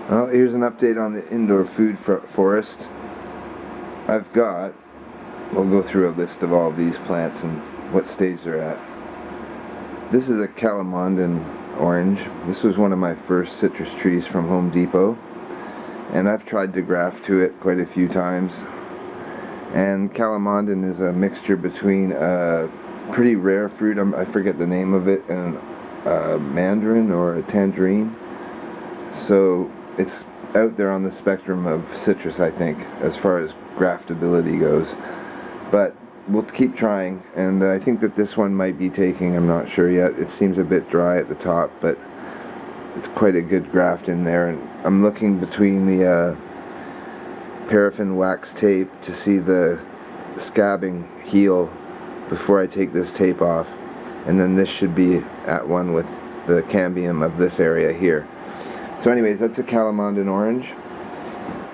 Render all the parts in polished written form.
Well, here's an update on the indoor food forest. I've got, we'll go through a list of all of these plants and what stage they're at. This is a Calamandan orange. This was one of my first citrus trees from Home Depot, and I've tried to graft to it quite a few times. And Calamandan is a mixture between a pretty rare fruit, I forget the name of it, and a mandarin or a tangerine. So it's out there on the spectrum of citrus, I think, as far as graftability goes. But we'll keep trying, and I think that this one might be taking, I'm not sure yet. It seems a bit dry at the top, but it's quite a good graft in there. And I'm looking between the paraffin wax tape to see the scabbing heal before I take this tape off, and then this should be at one with the cambium of this area here. So anyways, that's a Calamandan orange.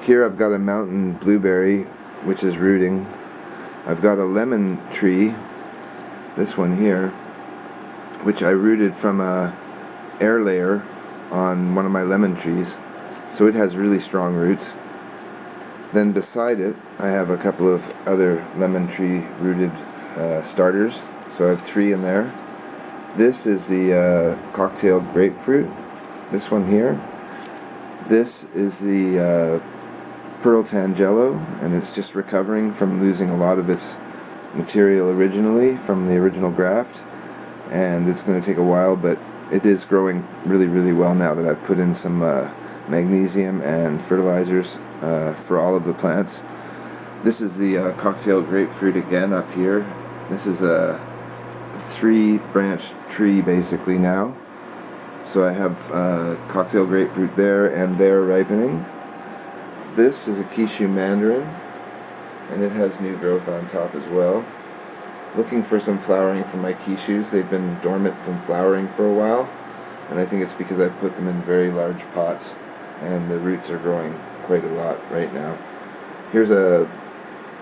Here I've got a mountain blueberry, which is rooting. I've got a lemon tree, this one here, which I rooted from a air layer on one of my lemon trees, so it has really strong roots. Then beside it, I have a couple of other lemon tree rooted starters, so I have 3 in there. This is the cocktail grapefruit, this one here. This is the pearl tangelo, and it's just recovering from losing a lot of its material originally from the original graft, and it's going to take a while, but it is growing really, really well now that I've put in some magnesium and fertilizers for all of the plants. This is the cocktail grapefruit again up here. This is a 3-branch tree basically now. So I have cocktail grapefruit there and there ripening. This is a Kishu mandarin, and it has new growth on top as well. Looking for some flowering from my Kishus. They've been dormant from flowering for a while, and I think it's because I put them in very large pots, and the roots are growing quite a lot right now. Here's a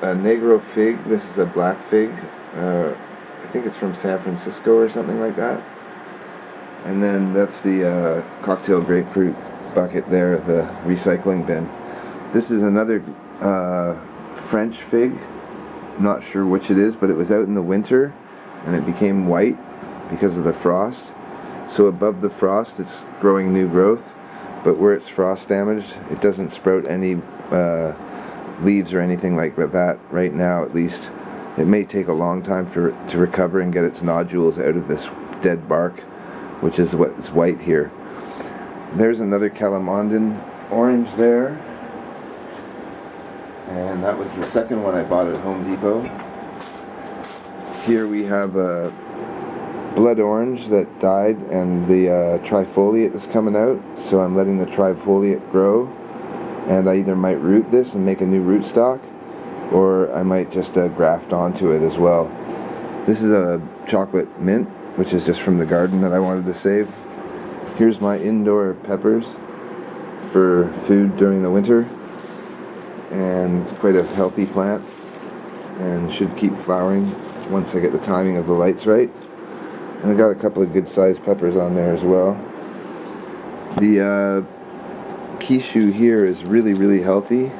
negro fig. This is a black fig. I think it's from San Francisco or something like that. And then that's the cocktail grapefruit bucket there, the recycling bin. This is another French fig. I'm not sure which it is, but it was out in the winter and it became white because of the frost. So above the frost it's growing new growth, but where it's frost damaged it doesn't sprout any leaves or anything like that right now, at least. It may take a long time for it to recover and get its nodules out of this dead bark, which is what's white here. There's another Calamandan orange there, and that was the second one I bought at Home Depot. Here we have a blood orange that died, and the trifoliate is coming out, so I'm letting the trifoliate grow, and I either might root this and make a new rootstock, or I might just graft onto it as well. This is a chocolate mint, which is just from the garden that I wanted to save. Here's my indoor peppers for food during the winter, and quite a healthy plant, and should keep flowering once I get the timing of the lights right. And I got a couple of good sized peppers on there as well. The Kishu here is really, really healthy,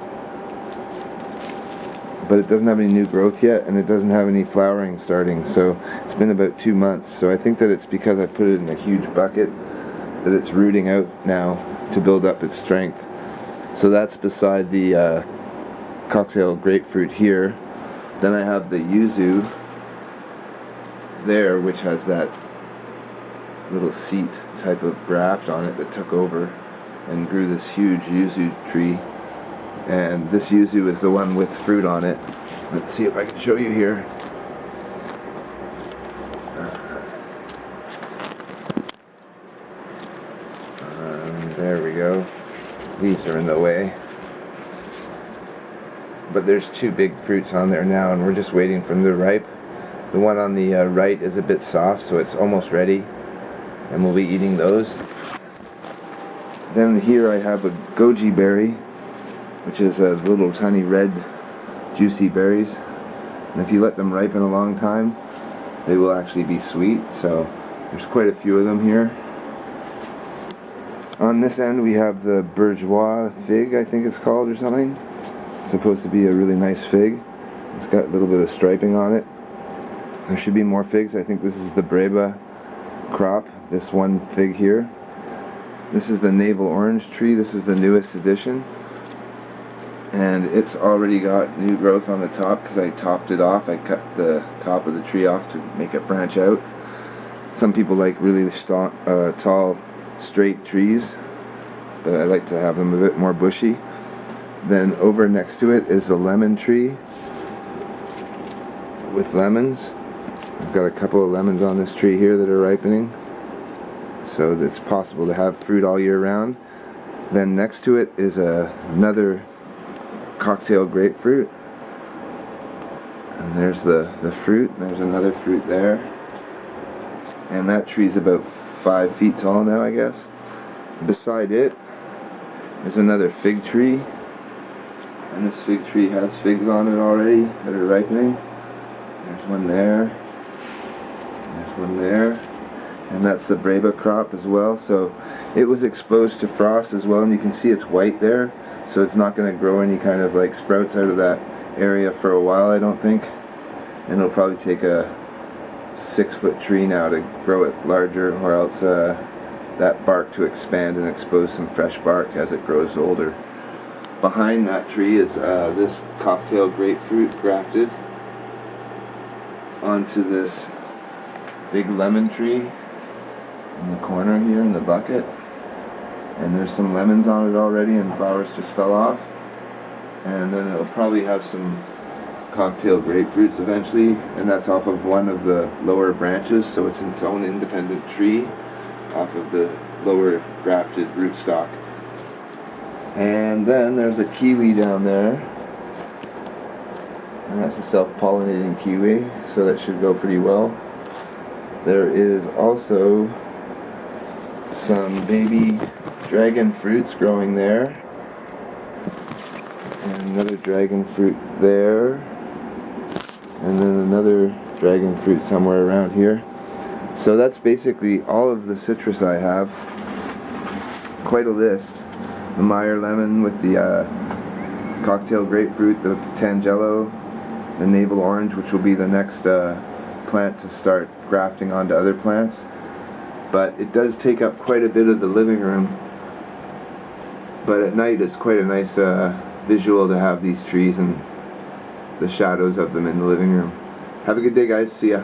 but it doesn't have any new growth yet, and it doesn't have any flowering starting, so it's been about 2 months. So I think that it's because I put it in a huge bucket that it's rooting out now to build up its strength. So that's beside the cocktail grapefruit here. Then I have the Yuzu there, which has that little seat type of graft on it that took over and grew this huge Yuzu tree. And this Yuzu is the one with fruit on it. Let's see if I can show you here. There we go. Leaves are in the way. But there's 2 big fruits on there now, and we're just waiting for them to ripe. The one on the right is a bit soft, so it's almost ready, and we'll be eating those. Then here I have a goji berry, which is a little tiny red juicy berries, and if you let them ripen a long time they will actually be sweet. So there's quite a few of them here. On this end we have the bourgeois fig, I think it's called, or something. It's supposed to be a really nice fig. It's got a little bit of striping on it. There should be more figs. I think this is the Breba crop, this one fig here. This is the navel orange tree. This is the newest edition. And it's already got new growth on the top because I topped it off. I cut the top of the tree off to make it branch out. Some people like really tall, straight trees, but I like to have them a bit more bushy. Then over next to it is a lemon tree with lemons. I've got a couple of lemons on this tree here that are ripening, so it's possible to have fruit all year round. Then next to it is another cocktail grapefruit, and there's the fruit. There's another fruit there, and that tree's about 5 feet tall now, I guess. Beside it is another fig tree, and this fig tree has figs on it already that are ripening. There's one there, there's one there, and that's the Breba crop as well. So it was exposed to frost as well, and you can see it's white there, so it's not going to grow any kind of like sprouts out of that area for a while, I don't think. And it'll probably take a 6-foot tree now to grow it larger, or else that bark to expand and expose some fresh bark as it grows older. Behind that tree is this cocktail grapefruit grafted onto this big lemon tree in the corner here in the bucket. And there's some lemons on it already, and flowers just fell off. And then it'll probably have some cocktail grapefruits eventually, and that's off of one of the lower branches, so it's its own independent tree off of the lower grafted rootstock. And then there's a kiwi down there, and that's a self-pollinating kiwi, so that should go pretty well. There is also some baby dragon fruits growing there, and another dragon fruit there, and then another dragon fruit somewhere around here. So that's basically all of the citrus I have. Quite a list. The Meyer lemon with the cocktail grapefruit, the tangelo, the navel orange, which will be the next plant to start grafting onto other plants. But it does take up quite a bit of the living room. But at night it's quite a nice visual to have these trees and the shadows of them in the living room. Have a good day, guys. See ya.